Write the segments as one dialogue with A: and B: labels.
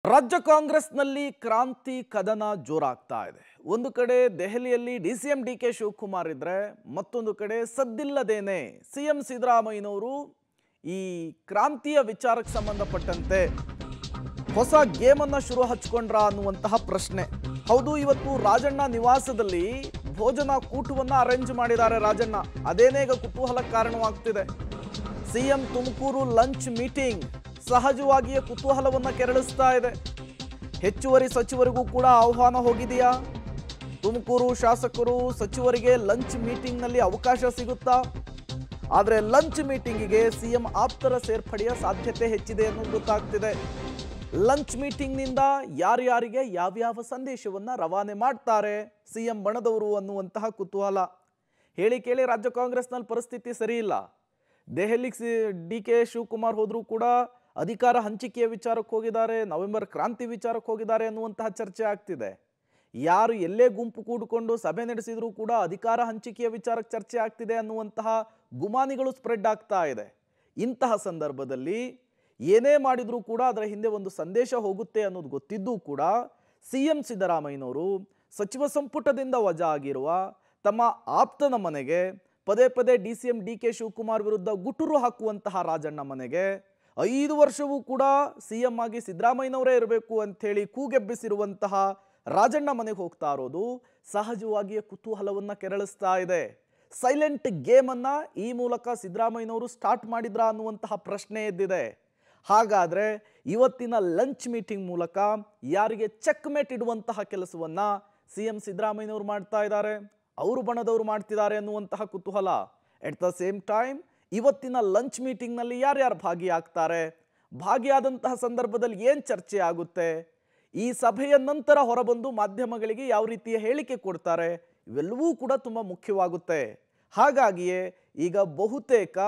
A: ರಾಜ್ಯ ಕಾಂಗ್ರೆಸ್ನಲ್ಲಿ ಕ್ರಾಂತಿ ಕದನ ಜೋರಾಗ್ತಾ ಇದೆ. ಒಂದು ಕಡೆ ದೆಹಲಿಯಲ್ಲಿ ಡಿಸಿಎಂ ಡಿಕೆ ಶಿವಕುಮಾರ್ ಇದ್ರೆ, ಮತ್ತೊಂದು ಕಡೆ ಸದ್ದಿಲ್ಲದೇನೆ ಸಿಎಂ ಸಿದ್ದರಾಮಯ್ಯನವರು ಈ ಕ್ರಾಂತಿಯ ವಿಚಾರಕ್ಕೆ ಸಂಬಂಧಪಟ್ಟಂತೆ ಹೊಸ ಗೇಮ್ ಅನ್ನು ಶುರು ಹಚ್ಚಿಕೊಂಡ್ರ ಅನ್ನುವಂತಹ ಪ್ರಶ್ನೆ. ಹೌದು, ಇವತ್ತು ರಾಜಣ್ಣ ನಿವಾಸದಲ್ಲಿ ಭೋಜನ ಕೂಟವನ್ನು ಅರೇಂಜ್ ಮಾಡಿದ್ದಾರೆ ರಾಜಣ್ಣ. ಅದೇನೇ ಈಗ ಕುತೂಹಲಕ್ಕೆ ಕಾರಣವಾಗ್ತಿದೆ. ಸಿಎಂ ತುಮಕೂರು ಲಂಚ್ ಮೀಟಿಂಗ್ ಸಹಜವಾಗಿಯೇ ಕುತೂಹಲವನ್ನು ಕೆರಳಿಸ್ತಾ ಇದೆ. ಹೆಚ್ಚುವರಿ ಸಚಿವರಿಗೂ ಕೂಡ ಆಹ್ವಾನ ಹೋಗಿದೆಯಾ? ತುಮಕೂರು ಶಾಸಕರು ಸಚಿವರಿಗೆ ಲಂಚ್ ಮೀಟಿಂಗ್ನಲ್ಲಿ ಅವಕಾಶ ಸಿಗುತ್ತಾ? ಆದರೆ ಲಂಚ್ ಮೀಟಿಂಗಿಗೆ ಸಿಎಂ ಆಪ್ತರ ಸೇರ್ಪಡೆಯ ಸಾಧ್ಯತೆ ಹೆಚ್ಚಿದೆ ಅನ್ನೋದು ಗೊತ್ತಾಗ್ತಿದೆ. ಲಂಚ್ ಮೀಟಿಂಗ್ನಿಂದ ಯಾರ್ಯಾರಿಗೆ ಯಾವ್ಯಾವ ಸಂದೇಶವನ್ನು ರವಾನೆ ಮಾಡ್ತಾರೆ ಸಿಎಂ ಬಣದವರು ಅನ್ನುವಂತಹ ಕುತೂಹಲ. ಹೇಳಿ ಕೇಳಿ ರಾಜ್ಯ ಕಾಂಗ್ರೆಸ್ನಲ್ಲಿ ಪರಿಸ್ಥಿತಿ ಸರಿ ಇಲ್ಲ. ದೆಹಲಿಗೆ ಡಿಕೆ ಶಿವಕುಮಾರ್ ಹೋದರೂ ಕೂಡ ಅಧಿಕಾರ ಹಂಚಿಕೆಯ ವಿಚಾರಕ್ಕೆ ಹೋಗಿದ್ದಾರೆ, ನವೆಂಬರ್ ಕ್ರಾಂತಿ ವಿಚಾರಕ್ಕೆ ಹೋಗಿದ್ದಾರೆ ಅನ್ನುವಂತಹ ಚರ್ಚೆ ಆಗ್ತಿದೆ. ಯಾರು ಎಲ್ಲೇ ಗುಂಪು ಕೂಡಿಕೊಂಡು ಸಭೆ ನಡೆಸಿದರೂ ಕೂಡ ಅಧಿಕಾರ ಹಂಚಿಕೆಯ ವಿಚಾರಕ್ಕೆ ಚರ್ಚೆ ಆಗ್ತಿದೆ ಅನ್ನುವಂತಹ ಗುಮಾನಿಗಳು ಸ್ಪ್ರೆಡ್ ಆಗ್ತಾ ಇದೆ. ಇಂತಹ ಸಂದರ್ಭದಲ್ಲಿ ಏನೇ ಮಾಡಿದರೂ ಕೂಡ ಅದರ ಹಿಂದೆ ಒಂದು ಸಂದೇಶ ಹೋಗುತ್ತೆ ಅನ್ನೋದು ಗೊತ್ತಿದ್ದೂ ಕೂಡ ಸಿಎಂ ಸಿದ್ದರಾಮಯ್ಯನವರು ಸಚಿವ ಸಂಪುಟದಿಂದ ವಜಾ ಆಗಿರುವ ತಮ್ಮ ಆಪ್ತನ ಮನೆಗೆ ಪದೇ ಪದೇ ಡಿಸಿಎಂ ಡಿಕೆ ಶಿವಕುಮಾರ್ ವಿರುದ್ಧ ಗುಟುರು ಹಾಕುವಂತಹ ರಾಜಣ್ಣ ಮನೆಗೆ 5 ವರ್ಷವೂ ಕೂಡ ಸಿಎಂ ಆಗಿ ಸಿದ್ದರಾಮಯ್ಯನವರೇ ಇರಬೇಕು ಅಂಥೇಳಿ ಕೂಗೆಬ್ಬಿಸಿರುವಂತಹ ರಾಜಣ್ಣ ಮನೆಗೆ ಹೋಗ್ತಾ ಇರೋದು ಸಹಜವಾಗಿಯೇ ಕುತೂಹಲವನ್ನು ಕೆರಳಿಸ್ತಾ ಇದೆ. ಸೈಲೆಂಟ್ ಗೇಮನ್ನು ಈ ಮೂಲಕ ಸಿದ್ದರಾಮಯ್ಯನವರು ಸ್ಟಾರ್ಟ್ ಮಾಡಿದ್ರಾ ಅನ್ನುವಂತಹ ಪ್ರಶ್ನೆ ಎದ್ದಿದೆ. ಹಾಗಾದರೆ ಇವತ್ತಿನ ಲಂಚ್ ಮೀಟಿಂಗ್ ಮೂಲಕ ಯಾರಿಗೆ ಚೆಕ್ ಮೇಟ್ ಇಡುವಂತಹ ಕೆಲಸವನ್ನು ಸಿಎಂ ಸಿದ್ದರಾಮಯ್ಯನವರು ಮಾಡ್ತಾ ಇದ್ದಾರೆ, ಅವರು ಬಣದವರು ಮಾಡ್ತಿದ್ದಾರೆ ಅನ್ನುವಂತಹ ಕುತೂಹಲ. ಎಟ್ ದ ಸೇಮ್ ಟೈಮ್ ಇವತ್ತಿನ ಲಂಚ್ ಮೀಟಿಂಗ್ನಲ್ಲಿ ಯಾರ್ಯಾರು ಭಾಗಿಯಾಗ್ತಾರೆ, ಭಾಗಿಯಾದಂತಹ ಸಂದರ್ಭದಲ್ಲಿ ಏನು ಚರ್ಚೆ ಆಗುತ್ತೆ, ಈ ಸಭೆಯ ನಂತರ ಹೊರಬಂದು ಮಾಧ್ಯಮಗಳಿಗೆ ಯಾವ ರೀತಿಯ ಹೇಳಿಕೆ ಕೊಡ್ತಾರೆ, ಇವೆಲ್ಲವೂ ಕೂಡ ತುಂಬ ಮುಖ್ಯವಾಗುತ್ತೆ. ಹಾಗಾಗಿಯೇ ಈಗ ಬಹುತೇಕ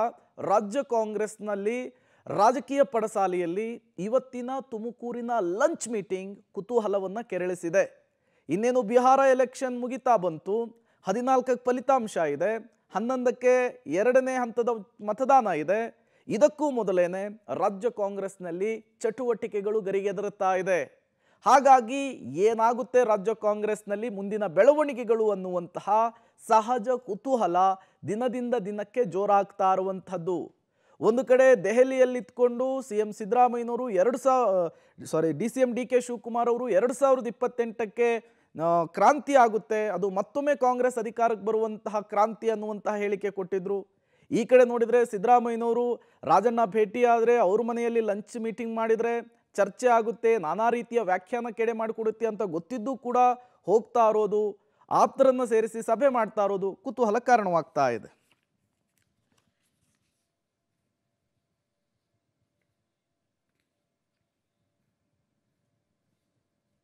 A: ರಾಜ್ಯ ಕಾಂಗ್ರೆಸ್ನಲ್ಲಿ ರಾಜಕೀಯ ಪಡಸಾಲೆಯಲ್ಲಿ ಇವತ್ತಿನ ತುಮಕೂರಿನ ಲಂಚ್ ಮೀಟಿಂಗ್ ಕುತೂಹಲವನ್ನು ಕೆರಳಿಸಿದೆ. ಇನ್ನೇನು ಬಿಹಾರ ಎಲೆಕ್ಷನ್ ಮುಗಿತಾ ಬಂತು, 14ಕ್ಕೆ ಫಲಿತಾಂಶ ಇದೆ, 11ಕ್ಕೆ 2ನೇ ಹಂತದ ಮತದಾನ ಇದೆ. ಇದಕ್ಕೂ ಮೊದಲೇನೆ ರಾಜ್ಯ ಕಾಂಗ್ರೆಸ್ನಲ್ಲಿ ಚಟುವಟಿಕೆಗಳು ಗರಿಗೆದರುತ್ತಾ ಇದೆ. ಹಾಗಾಗಿ ಏನಾಗುತ್ತೆ ರಾಜ್ಯ ಕಾಂಗ್ರೆಸ್ನಲ್ಲಿ ಮುಂದಿನ ಬೆಳವಣಿಗೆಗಳು ಅನ್ನುವಂತಹ ಸಹಜ ಕುತೂಹಲ ದಿನದಿಂದ ದಿನಕ್ಕೆ ಜೋರಾಗ್ತಾ ಇರುವಂಥದ್ದು. ಒಂದು ಕಡೆ ದೆಹಲಿಯಲ್ಲಿತ್ಕೊಂಡು ಸಿಎಂ ಸಿದ್ದರಾಮಯ್ಯನವರು ಡಿಸಿಎಂ ಡಿಕೆ ಶಿವಕುಮಾರ್ ಅವರು 2028ಕ್ಕೆ ಕ್ರಾಂತಿ ಆಗುತ್ತೆ, ಅದು ಮತ್ತೊಮ್ಮೆ ಕಾಂಗ್ರೆಸ್ ಅಧಿಕಾರಕ್ಕೆ ಬರುವಂತಹ ಕ್ರಾಂತಿ ಅನ್ನುವಂತಹ ಹೇಳಿಕೆ ಕೊಟ್ಟಿದ್ರು. ಈ ಕಡೆ ನೋಡಿದರೆ ಸಿದ್ದರಾಮಯ್ಯನವರು ರಾಜಣ್ಣ ಭೇಟಿಯಾದರೆ ಅವ್ರ ಮನೆಯಲ್ಲಿ ಲಂಚ್ ಮೀಟಿಂಗ್ ಮಾಡಿದರೆ ಚರ್ಚೆ ಆಗುತ್ತೆ, ನಾನಾ ರೀತಿಯ ವ್ಯಾಖ್ಯಾನ ಕೆಡೆ ಮಾಡಿಕೊಡುತ್ತೆ ಅಂತ ಗೊತ್ತಿದ್ದು ಕೂಡ ಹೋಗ್ತಾ ಇರೋದು, ಆಪ್ತರನ್ನು ಸೇರಿಸಿ ಸಭೆ ಮಾಡ್ತಾ ಇರೋದು ಕುತೂಹಲ ಕಾರಣವಾಗ್ತಾ ಇದೆ.